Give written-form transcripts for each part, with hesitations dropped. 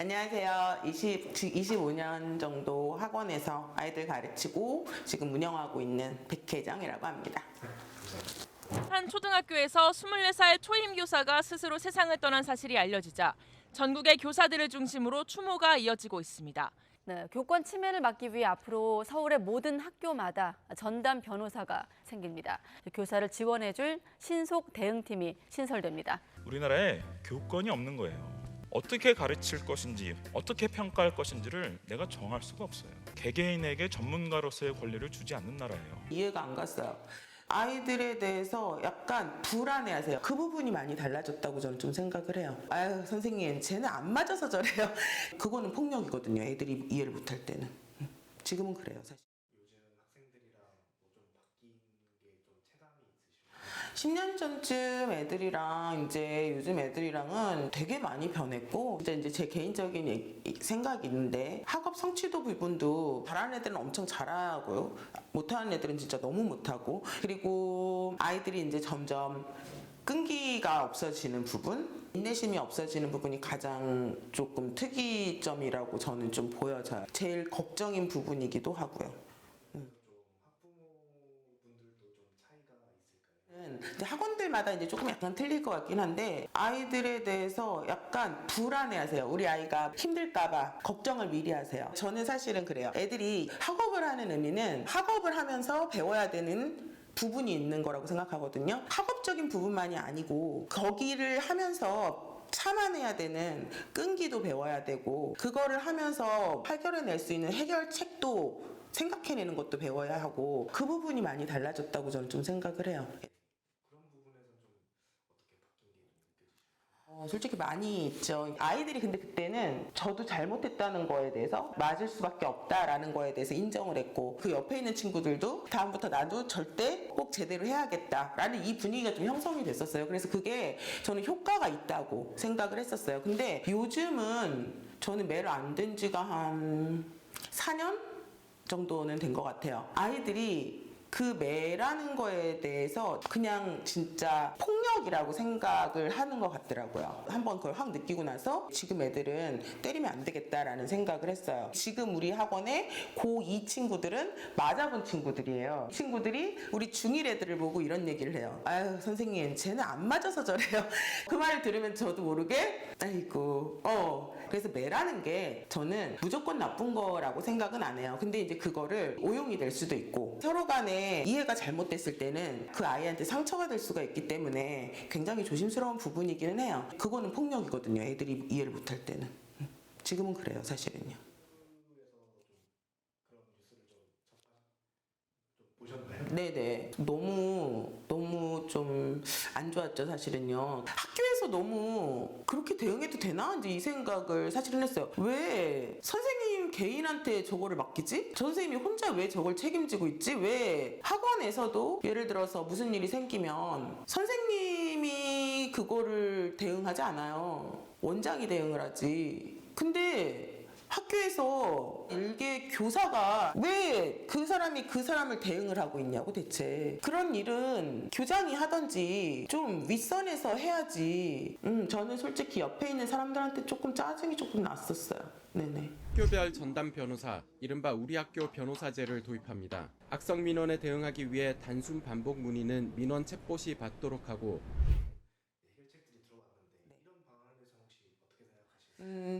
안녕하세요. 25년 정도 학원에서 아이들 가르치고 지금 운영하고 있는 백혜정이라고 합니다. 한 초등학교에서 24살 초임 교사가 스스로 세상을 떠난 사실이 알려지자 전국의 교사들을 중심으로 추모가 이어지고 있습니다. 네, 교권 침해를 막기 위해 앞으로 서울의 모든 학교마다 전담 변호사가 생깁니다. 교사를 지원해줄 신속 대응팀이 신설됩니다. 우리나라에 교권이 없는 거예요. 어떻게 가르칠 것인지, 어떻게 평가할 것인지를 내가 정할 수가 없어요. 개개인에게 전문가로서의 권리를 주지 않는 나라예요. 이해가 안 갔어요. 아이들에 대해서 약간 불안해하세요. 그 부분이 많이 달라졌다고 저는 좀 생각을 해요. 아유 선생님 쟤는 안 맞아서 저래요. 그거는 폭력이거든요. 애들이 이해를 못할 때는. 지금은 그래요 사실. 10년 전쯤 애들이랑 이제 요즘 애들이랑은 되게 많이 변했고 이제 제 개인적인 생각이 있는데 학업 성취도 부분도 잘하는 애들은 엄청 잘하고요. 못하는 애들은 진짜 너무 못하고 그리고 아이들이 이제 점점 끈기가 없어지는 부분, 인내심이 없어지는 부분이 가장 조금 특이점이라고 저는 좀 보여져요. 제일 걱정인 부분이기도 하고요. 근데 학원들마다 이제 조금 약간 틀릴 것 같긴 한데 아이들에 대해서 약간 불안해하세요. 우리 아이가 힘들까봐 걱정을 미리 하세요. 저는 사실은 그래요. 애들이 학업을 하는 의미는 학업을 하면서 배워야 되는 부분이 있는 거라고 생각하거든요. 학업적인 부분만이 아니고 거기를 하면서 참아내야 되는 끈기도 배워야 되고 그거를 하면서 해결해낼 수 있는 해결책도 생각해내는 것도 배워야 하고 그 부분이 많이 달라졌다고 저는 좀 생각을 해요. 솔직히 많이 있죠. 아이들이 근데 그때는 저도 잘못했다는 거에 대해서 맞을 수밖에 없다라는 거에 대해서 인정을 했고 그 옆에 있는 친구들도 다음부터 나도 절대 꼭 제대로 해야겠다라는 이 분위기가 좀 형성이 됐었어요. 그래서 그게 저는 효과가 있다고 생각을 했었어요. 근데 요즘은 저는 매를 안 된 지가 한 4년 정도는 된 것 같아요. 아이들이 그 매라는 거에 대해서 그냥 진짜 폭력이라고 생각을 하는 것 같더라고요. 한번 그걸 확 느끼고 나서 지금 애들은 때리면 안 되겠다라는 생각을 했어요. 지금 우리 학원에 고2 친구들은 맞아본 친구들이에요. 친구들이 우리 중1 애들을 보고 이런 얘기를 해요. 아유 선생님 쟤는 안 맞아서 저래요. 그 말을 들으면 저도 모르게 아이고 그래서 매라는 게 저는 무조건 나쁜 거라고 생각은 안 해요. 근데 이제 그거를 오용이 될 수도 있고 서로 간에 이해가 잘못됐을 때는 그 아이한테 상처가 될 수가 있기 때문에 굉장히 조심스러운 부분이기는 해요. 그거는 폭력이거든요. 애들이 이해를 못할 때는. 지금은 그래요 사실은요. 네네. 너무 좀 안 좋았죠 사실은요. 학교에서 너무 그렇게 대응해도 되나? 이제 이 생각을 사실은 했어요. 왜 선생님 개인한테 저거를 맡기지? 저 선생님이 혼자 왜 저걸 책임지고 있지? 왜 학원에서도 예를 들어서 무슨 일이 생기면 선생님이 그거를 대응하지 않아요. 원장이 대응을 하지. 근데 학교에서 일개 교사가 왜 그 사람이 그 사람을 대응을 하고 있냐고 대체. 그런 일은 교장이 하던지 좀 윗선에서 해야지. 저는 솔직히 옆에 있는 사람들한테 조금 짜증이 조금 났었어요. 네네. 학교별 전담 변호사, 이른바 우리 학교 변호사제를 도입합니다. 악성 민원에 대응하기 위해 단순 반복 문의는 민원 첩보 시 받도록 하고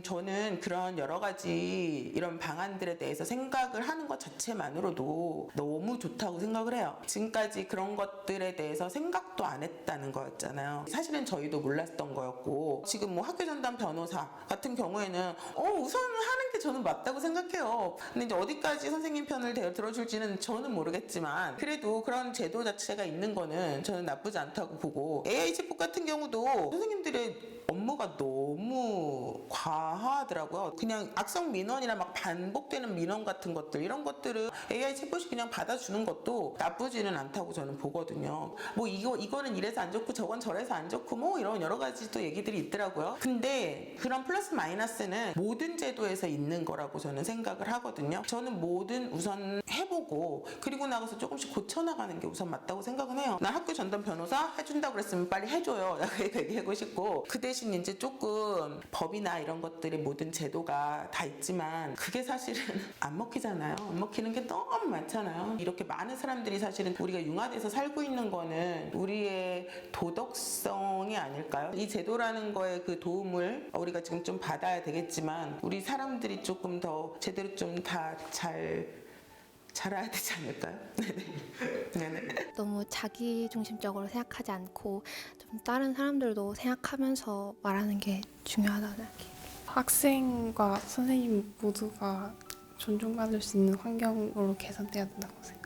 저는 그런 여러 가지 이런 방안들에 대해서 생각을 하는 것 자체만으로도 너무 좋다고 생각을 해요. 지금까지 그런 것들에 대해서 생각도 안 했다는 거였잖아요. 사실은 저희도 몰랐던 거였고 지금 뭐 학교 전담 변호사 같은 경우에는 우선 하는 게 저는 맞다고 생각해요. 근데 이제 어디까지 선생님 편을 들어줄지는 저는 모르겠지만 그래도 그런 제도 자체가 있는 거는 저는 나쁘지 않다고 보고 AI 챗봇 같은 경우도 선생님들의 업무가 너무 과하더라고요. 그냥 악성 민원이나 막 반복되는 민원 같은 것들 이런 것들은 AI 챗봇이 그냥 받아주는 것도 나쁘지는 않다고 저는 보거든요. 뭐 이거는 이래서 안 좋고 저건 저래서 안 좋고 뭐 이런 여러 가지 또 얘기들이 있더라고요. 근데 그런 플러스 마이너스는 모든 제도에서 있는 거라고 저는 생각을 하거든요. 저는 뭐든 우선 해보고 그리고 나가서 조금씩 고쳐나가는 게 우선 맞다고 생각은 해요. 나 학교 전담 변호사 해준다고 그랬으면 빨리 해줘요. 내가 얘기하고 싶고 그 대신 이제 조금 법이나 이런 것들이 모든 제도가 다 있지만 그게 사실은 안 먹히잖아요. 안 먹히는 게 너무 많잖아요. 이렇게 많은 사람들이 사실은 우리가 융화돼서 살고 있는 거는 우리의 도덕성이 아닐까요? 이 제도라는 거에 그 도움을 우리가 지금 좀 받아야 되겠지만 우리 사람들이 조금 더 제대로 좀 다 잘 자라야 되지 않을까요? 네네. 너무 자기중심적으로 생각하지 않고 좀 다른 사람들도 생각하면서 말하는 게 중요하다고 생각해요. 학생과 선생님 모두가 존중받을 수 있는 환경으로 개선돼야 된다고 생각해요.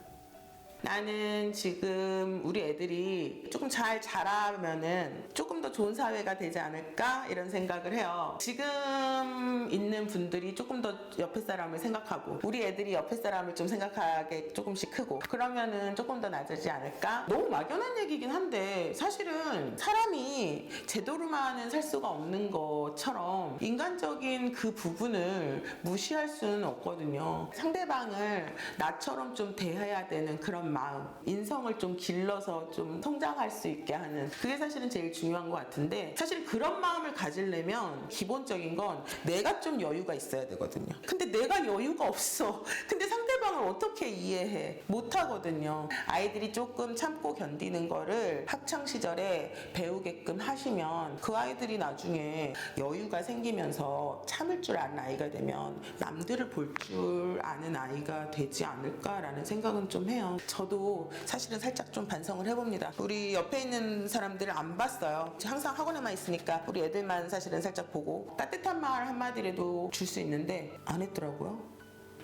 나는 지금 우리 애들이 조금 잘 자라면은 조금 더 좋은 사회가 되지 않을까 이런 생각을 해요. 지금 있는 분들이 조금 더 옆에 사람을 생각하고 우리 애들이 옆에 사람을 좀 생각하게 조금씩 크고 그러면은 조금 더 나아지지 않을까? 너무 막연한 얘기긴 한데 사실은 사람이 제도로만은 살 수가 없는 것처럼 인간적인 그 부분을 무시할 수는 없거든요. 상대방을 나처럼 좀 대해야 되는 그런 마음, 인성을 좀 길러서 좀 성장할 수 있게 하는 그게 사실은 제일 중요한 것 같은데 사실 그런 마음을 가지려면 기본적인 건 내가 좀 여유가 있어야 되거든요. 근데 내가 여유가 없어. 근데 상대방을 어떻게 이해해? 못하거든요. 아이들이 조금 참고 견디는 거를 학창 시절에 배우게끔 하시면 그 아이들이 나중에 여유가 생기면서 참을 줄 아는 아이가 되면 남들을 볼 줄 아는 아이가 되지 않을까라는 생각은 좀 해요. 저도 사실은 살짝 좀 반성을 해봅니다. 우리 옆에 있는 사람들을 안 봤어요. 항상 학원에만 있으니까 우리 애들만 사실은 살짝 보고 따뜻한 말 한마디라도 줄 수 있는데 안 했더라고요.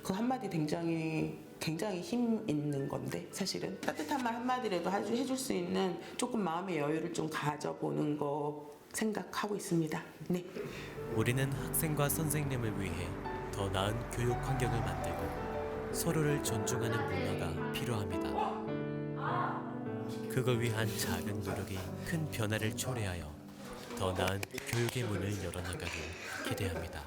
그 한마디 굉장히 힘 있는 건데 사실은 따뜻한 말 한마디라도 해줄 수 있는 조금 마음의 여유를 좀 가져보는 거 생각하고 있습니다. 네. 우리는 학생과 선생님을 위해 더 나은 교육 환경을 만들고 서로를 존중하는 문화가 필요합니다. 그걸 위한 작은 노력이 큰 변화를 초래하여 더 나은 교육의 문을 열어나가길 기대합니다.